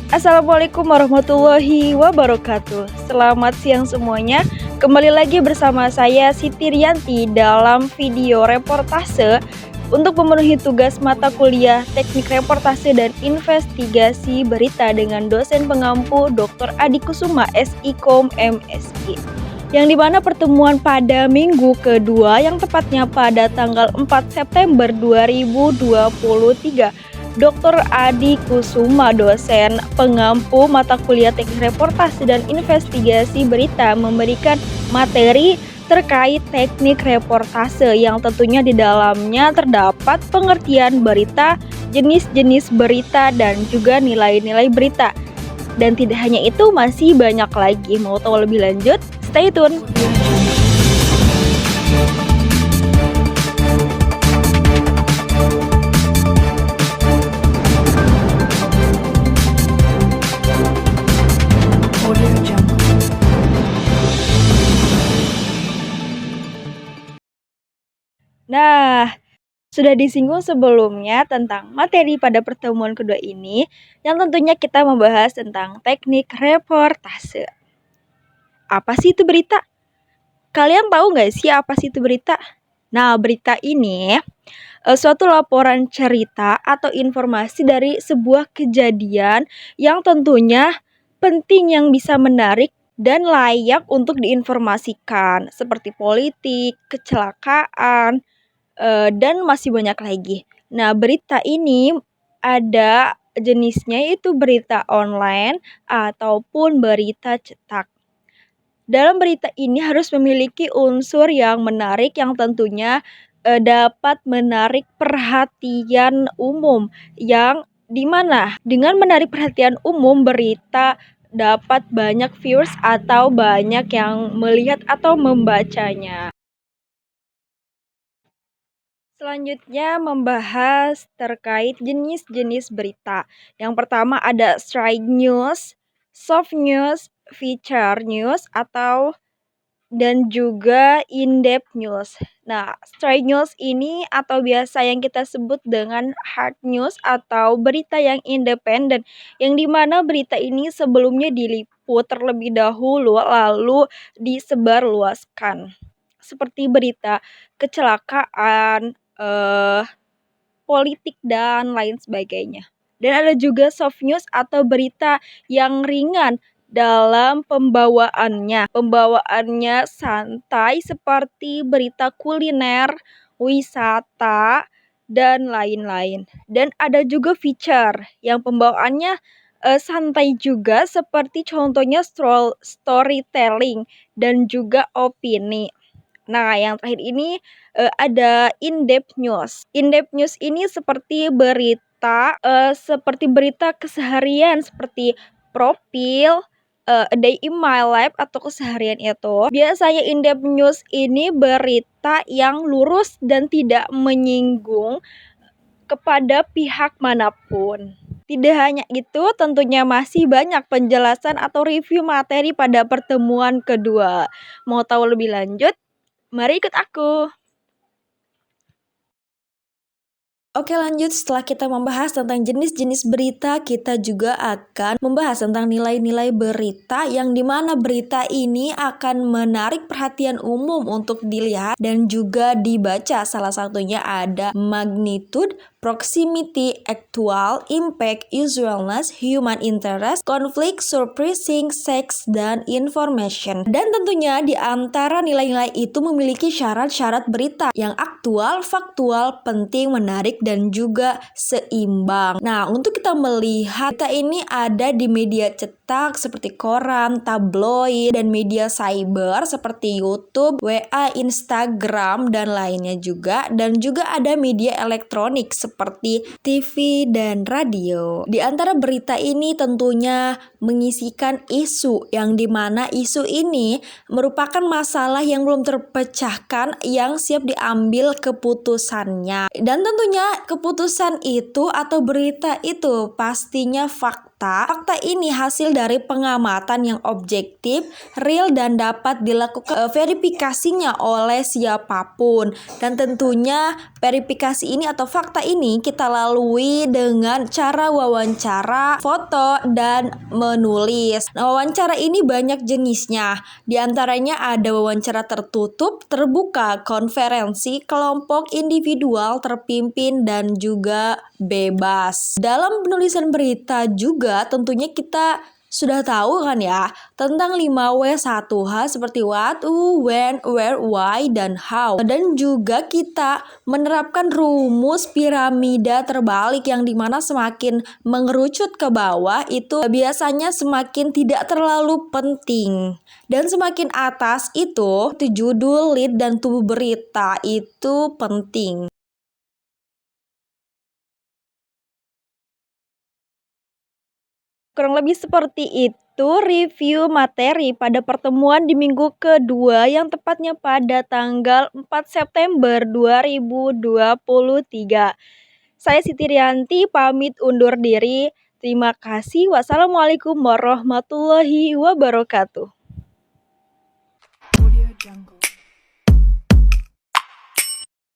Assalamualaikum warahmatullahi wabarakatuh. Selamat siang semuanya. Kembali lagi bersama saya Siti Rianti dalam video reportase untuk memenuhi tugas mata kuliah Teknik Reportase dan Investigasi Berita dengan dosen pengampu Dr. Adi Kusuma SIKOM MSI. Yang dimana pertemuan pada minggu kedua yang tepatnya pada tanggal 4 September 2023, Dr. Adi Kusuma, dosen pengampu mata kuliah Teknik Reportase dan Investigasi Berita, memberikan materi terkait teknik reportase yang tentunya di dalamnya terdapat pengertian berita, jenis-jenis berita, dan juga nilai-nilai berita. Dan tidak hanya itu, masih banyak lagi. Mau tahu lebih lanjut? Stay tune! Nah, sudah disinggung sebelumnya tentang materi pada pertemuan kedua ini, yang tentunya kita membahas tentang teknik reportase. Apa sih itu berita? Kalian tahu nggak sih apa sih itu berita? Nah, berita ini suatu laporan cerita atau informasi dari sebuah kejadian yang tentunya penting, yang bisa menarik dan layak untuk diinformasikan, seperti politik, kecelakaan, dan masih banyak lagi. Nah, berita ini ada jenisnya, yaitu berita online ataupun berita cetak. Dalam berita ini harus memiliki unsur yang menarik yang tentunya dapat menarik perhatian umum, yang dimana dengan menarik perhatian umum, berita dapat banyak viewers atau banyak yang melihat atau membacanya. Selanjutnya membahas terkait jenis-jenis berita. Yang pertama ada straight news, soft news, feature news, atau dan juga in-depth news. Nah, straight news ini atau biasa yang kita sebut dengan hard news atau berita yang independen, yang dimana berita ini sebelumnya diliput terlebih dahulu lalu disebarluaskan. Seperti berita kecelakaan, politik, dan lain sebagainya. Dan ada juga soft news atau berita yang ringan dalam pembawaannya. Pembawaannya santai, seperti berita kuliner, wisata, dan lain-lain. Dan ada juga feature yang pembawaannya santai juga, seperti contohnya storytelling dan juga opini. Nah, yang terakhir ini ada in-depth news. In-depth news ini seperti berita keseharian, seperti profil, a day in my life atau keseharian itu. Biasanya in-depth news ini berita yang lurus dan tidak menyinggung kepada pihak manapun. Tidak hanya itu, tentunya masih banyak penjelasan atau review materi pada pertemuan kedua. Mau tahu lebih lanjut? Mari ikut aku. Oke, lanjut. Setelah kita membahas tentang jenis-jenis berita, kita juga akan membahas tentang nilai-nilai berita, yang dimana berita ini akan menarik perhatian umum untuk dilihat dan juga dibaca. Salah satunya ada magnitude, proximity, actual, impact, usualness, human interest, conflict, surprising, sex, dan information. Dan tentunya di antara nilai-nilai itu memiliki syarat-syarat berita yang aktual, faktual, penting, menarik, dan juga seimbang. Nah, untuk kita melihat berita ini ada di media cetak seperti koran, tabloid, dan media cyber seperti YouTube, WA, Instagram, dan lainnya juga. Dan juga ada media elektronik seperti TV dan radio. Di antara berita ini tentunya mengisikan isu, yang dimana isu ini merupakan masalah yang belum terpecahkan, yang siap diambil keputusannya. Dan tentunya keputusan itu atau berita itu pastinya fakta fakta. Fakta ini hasil dari pengamatan yang objektif, real, dan dapat dilakukan verifikasinya oleh siapapun. Dan tentunya verifikasi ini atau fakta ini kita lalui dengan cara wawancara, foto, dan menulis. Nah, wawancara ini banyak jenisnya. Di antaranya ada wawancara tertutup, terbuka, konferensi, kelompok, individual, terpimpin, dan juga bebas. Dalam penulisan berita juga tentunya kita sudah tahu kan ya tentang 5W1H seperti what, who, when, where, why, dan how. Dan juga kita menerapkan rumus piramida terbalik yang dimana semakin mengerucut ke bawah itu biasanya semakin tidak terlalu penting. Dan semakin atas itu judul, lead, dan tubuh berita itu penting. Kurang lebih seperti itu review materi pada pertemuan di minggu kedua yang tepatnya pada tanggal 4 September 2023. Saya Siti Rianti pamit undur diri. Terima kasih. Wassalamualaikum warahmatullahi wabarakatuh.